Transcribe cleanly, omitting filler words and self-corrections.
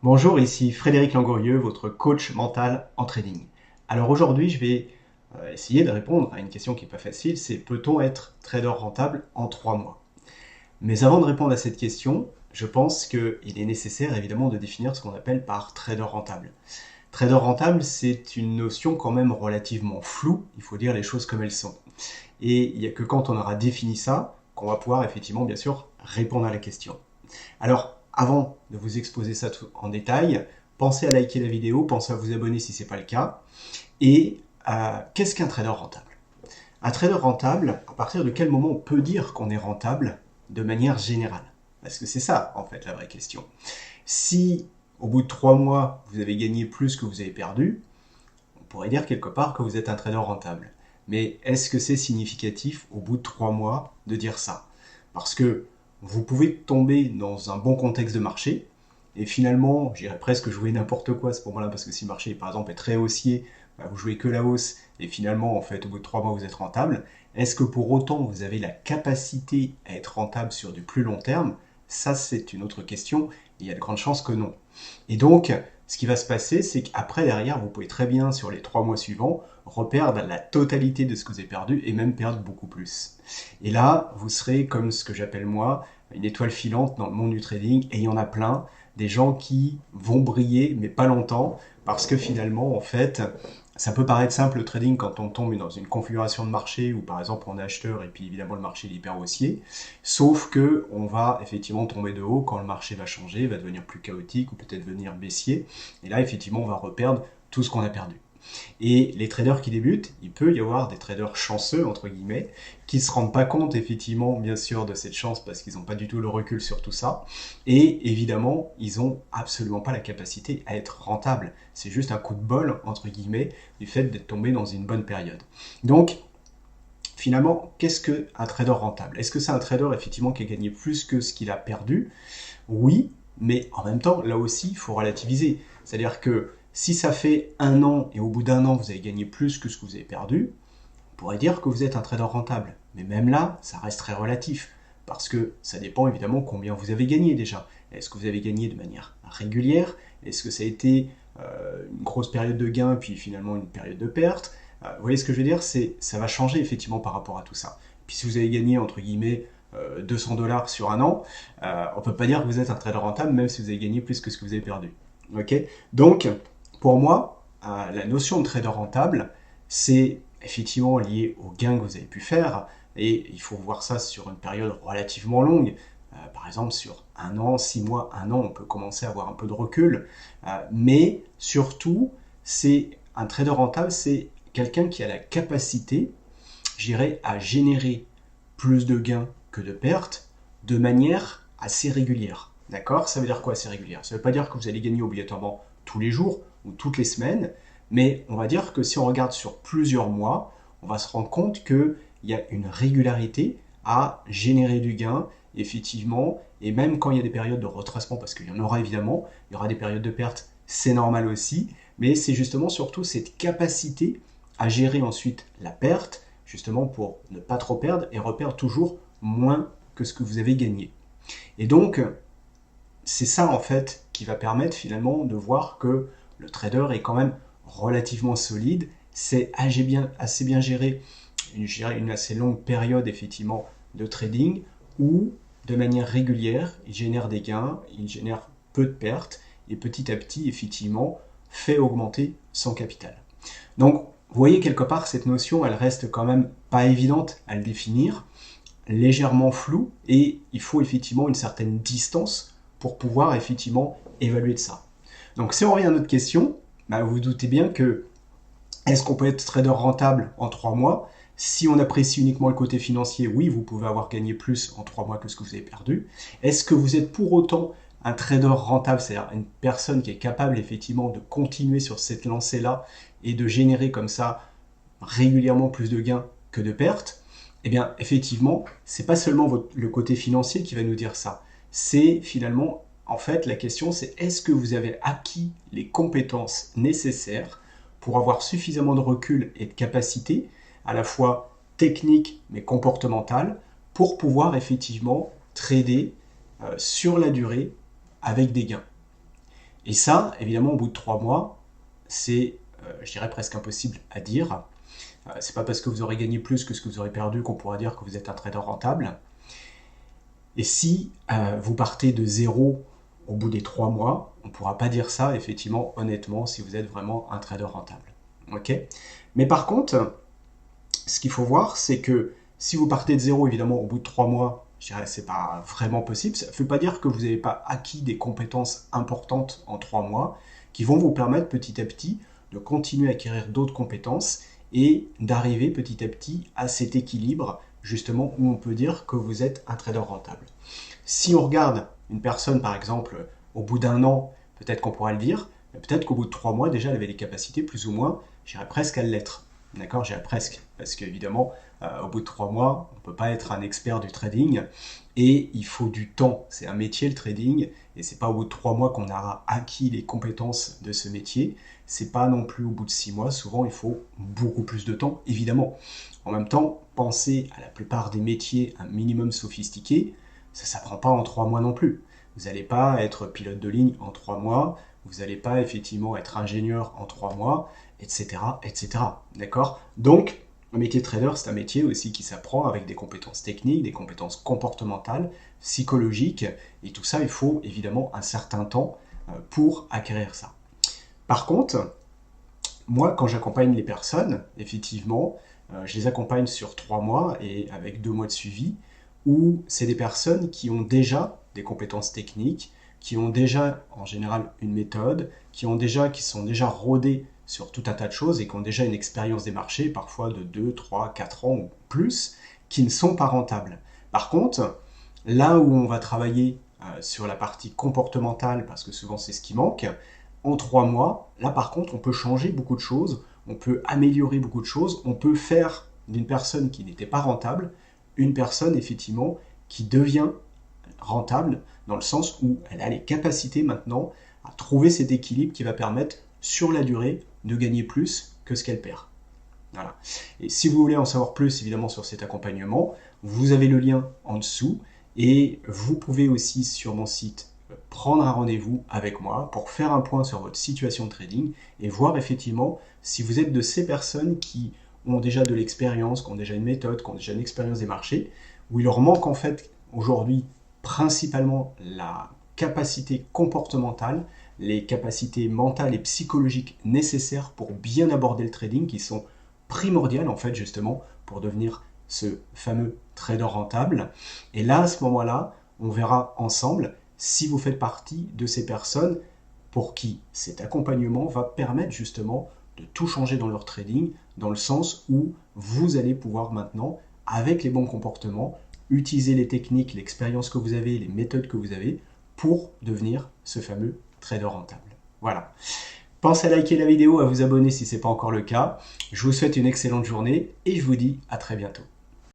Bonjour, ici Frédéric Langorieux, votre coach mental en trading. Alors aujourd'hui, je vais essayer de répondre à une question qui n'est pas facile, c'est peut-on être trader rentable en 3 mois? Mais avant de répondre à cette question, je pense qu'il est nécessaire évidemment de définir ce qu'on appelle par trader rentable. Trader rentable, c'est une notion quand même relativement floue, il faut dire les choses comme elles sont. Et il n'y a que quand on aura défini ça qu'on va pouvoir effectivement bien sûr répondre à la question. Alors, avant de vous exposer ça tout en détail, pensez à liker la vidéo, pensez à vous abonner si ce n'est pas le cas. Et qu'est-ce qu'un trader rentable? Un trader rentable, à partir de quel moment on peut dire qu'on est rentable de manière générale? Parce que c'est ça, en fait, la vraie question. Si, au bout de 3 mois, vous avez gagné plus que vous avez perdu, on pourrait dire quelque part que vous êtes un trader rentable. Mais est-ce que c'est significatif, au bout de 3 mois, de dire ça? Parce que vous pouvez tomber dans un bon contexte de marché et finalement, j'irais presque jouer n'importe quoi à ce moment-là, parce que si le marché, par exemple, est très haussier, vous jouez que la hausse et finalement, en fait, au bout de 3 mois, vous êtes rentable. Est-ce que pour autant, vous avez la capacité à être rentable sur du plus long terme? Ça, c'est une autre question. Il y a de grandes chances que non. Et donc, ce qui va se passer, c'est qu'après, derrière, vous pouvez très bien, sur les 3 mois suivants, reperdre la totalité de ce que vous avez perdu et même perdre beaucoup plus. Et là, vous serez comme ce que j'appelle moi une étoile filante dans le monde du trading, et il y en a plein, des gens qui vont briller, mais pas longtemps, parce que finalement, en fait, ça peut paraître simple le trading quand on tombe dans une configuration de marché où par exemple on est acheteur et puis évidemment le marché est hyper haussier, sauf que on va effectivement tomber de haut quand le marché va changer, va devenir plus chaotique ou peut-être devenir baissier, et là effectivement on va reperdre tout ce qu'on a perdu. Et les traders qui débutent, il peut y avoir des traders chanceux, entre guillemets, qui ne se rendent pas compte, effectivement, bien sûr, de cette chance parce qu'ils n'ont pas du tout le recul sur tout ça. Et évidemment, ils n'ont absolument pas la capacité à être rentables. C'est juste un coup de bol, entre guillemets, du fait d'être tombé dans une bonne période. Donc, finalement, qu'est-ce qu'un trader rentable? Est-ce que c'est un trader, effectivement, qui a gagné plus que ce qu'il a perdu? Oui, mais en même temps, là aussi, il faut relativiser. C'est-à-dire que si ça fait 1 an et au bout d'1 an, vous avez gagné plus que ce que vous avez perdu, on pourrait dire que vous êtes un trader rentable. Mais même là, ça reste très relatif. Parce que ça dépend évidemment combien vous avez gagné déjà. Est-ce que vous avez gagné de manière régulière? Est-ce que ça a été une grosse période de gain puis finalement une période de perte? Vous voyez ce que je veux dire? Ça va changer effectivement par rapport à tout ça. Puis si vous avez gagné entre guillemets 200 $ sur 1 an, on ne peut pas dire que vous êtes un trader rentable même si vous avez gagné plus que ce que vous avez perdu. Okay. Donc, pour moi, la notion de trader rentable, c'est effectivement lié aux gains que vous avez pu faire, et il faut voir ça sur une période relativement longue. Par exemple, sur 1 an, 6 mois, 1 an, on peut commencer à avoir un peu de recul. Mais surtout, c'est un trader rentable, c'est quelqu'un qui a la capacité, je dirais, à générer plus de gains que de pertes de manière assez régulière. D'accord? Ça veut dire quoi assez régulière? Ça ne veut pas dire que vous allez gagner obligatoirement tous les jours ou toutes les semaines, mais on va dire que si on regarde sur plusieurs mois, on va se rendre compte qu'il y a une régularité à générer du gain, effectivement, et même quand il y a des périodes de retracement, parce qu'il y en aura évidemment, il y aura des périodes de perte, c'est normal aussi, mais c'est justement surtout cette capacité à gérer ensuite la perte, justement pour ne pas trop perdre et reperdre toujours moins que ce que vous avez gagné. Et donc, c'est ça en fait qui va permettre finalement de voir que le trader est quand même relativement solide, c'est assez bien géré une assez longue période effectivement de trading où de manière régulière il génère des gains, il génère peu de pertes et petit à petit effectivement fait augmenter son capital. Donc vous voyez quelque part cette notion elle reste quand même pas évidente à le définir, légèrement floue et il faut effectivement une certaine distance pour pouvoir effectivement évaluer de ça. Donc si on revient à notre question, vous vous doutez bien que est-ce qu'on peut être trader rentable en 3 mois? Si on apprécie uniquement le côté financier, oui, vous pouvez avoir gagné plus en 3 mois que ce que vous avez perdu. Est-ce que vous êtes pour autant un trader rentable, c'est-à-dire une personne qui est capable effectivement de continuer sur cette lancée-là et de générer comme ça régulièrement plus de gains que de pertes? Eh bien, effectivement, c'est pas seulement le côté financier qui va nous dire ça. C'est finalement, en fait, la question, c'est est-ce que vous avez acquis les compétences nécessaires pour avoir suffisamment de recul et de capacité, à la fois technique mais comportementale, pour pouvoir effectivement trader sur la durée avec des gains. Et ça, évidemment, au bout de 3 mois, c'est, je dirais, presque impossible à dire. C'est pas parce que vous aurez gagné plus que ce que vous aurez perdu qu'on pourra dire que vous êtes un trader rentable. Et si vous partez de zéro au bout des 3 mois, on ne pourra pas dire ça, effectivement, honnêtement, si vous êtes vraiment un trader rentable. Ok. Mais par contre, ce qu'il faut voir, c'est que si vous partez de zéro, évidemment, au bout de 3 mois, je dirais que ce n'est pas vraiment possible. Ça ne veut pas dire que vous n'avez pas acquis des compétences importantes en 3 mois qui vont vous permettre petit à petit de continuer à acquérir d'autres compétences et d'arriver petit à petit à cet équilibre, justement, où on peut dire que vous êtes un trader rentable. Si on regarde une personne, par exemple, au bout d'un an, peut-être qu'on pourra le dire, mais peut-être qu'au bout de 3 mois, déjà, elle avait des capacités plus ou moins, j'irais presque à l'être. D'accord, j'irais presque. Parce qu'évidemment, au bout de 3 mois, on ne peut pas être un expert du trading et il faut du temps. C'est un métier, le trading, et c'est pas au bout de 3 mois qu'on aura acquis les compétences de ce métier. C'est pas non plus au bout de 6 mois. Souvent, il faut beaucoup plus de temps, évidemment. En même temps, pensez à la plupart des métiers un minimum sophistiqués, ça ne s'apprend pas en 3 mois non plus. Vous n'allez pas être pilote de ligne en 3 mois, vous n'allez pas effectivement être ingénieur en 3 mois, etc. etc. D'accord? Donc, le métier de trader, c'est un métier aussi qui s'apprend avec des compétences techniques, des compétences comportementales, psychologiques, et tout ça, il faut évidemment un certain temps pour acquérir ça. Par contre, moi, quand j'accompagne les personnes, effectivement, je les accompagne sur 3 mois et avec 2 mois de suivi, où c'est des personnes qui ont déjà des compétences techniques, qui ont déjà en général une méthode, qui sont déjà rodées sur tout un tas de choses et qui ont déjà une expérience des marchés, parfois de 2, 3, 4 ans ou plus, qui ne sont pas rentables. Par contre, là où on va travailler sur la partie comportementale, parce que souvent c'est ce qui manque, en 3 mois, là par contre, on peut changer beaucoup de choses, on peut améliorer beaucoup de choses, on peut faire d'une personne qui n'était pas rentable une personne effectivement qui devient rentable dans le sens où elle a les capacités maintenant à trouver cet équilibre qui va permettre sur la durée de gagner plus que ce qu'elle perd. Voilà. Et si vous voulez en savoir plus évidemment sur cet accompagnement, vous avez le lien en dessous et vous pouvez aussi sur mon site prendre un rendez-vous avec moi pour faire un point sur votre situation de trading et voir effectivement si vous êtes de ces personnes qui ont déjà de l'expérience, qui ont déjà une méthode, qui ont déjà une expérience des marchés, où il leur manque en fait aujourd'hui principalement la capacité comportementale, les capacités mentales et psychologiques nécessaires pour bien aborder le trading, qui sont primordiales en fait justement pour devenir ce fameux trader rentable. Et là, à ce moment-là, on verra ensemble si vous faites partie de ces personnes pour qui cet accompagnement va permettre justement de tout changer dans leur trading, dans le sens où vous allez pouvoir maintenant, avec les bons comportements, utiliser les techniques, l'expérience que vous avez, les méthodes que vous avez pour devenir ce fameux trader rentable. Voilà. Pensez à liker la vidéo, à vous abonner si ce n'est pas encore le cas. Je vous souhaite une excellente journée et je vous dis à très bientôt.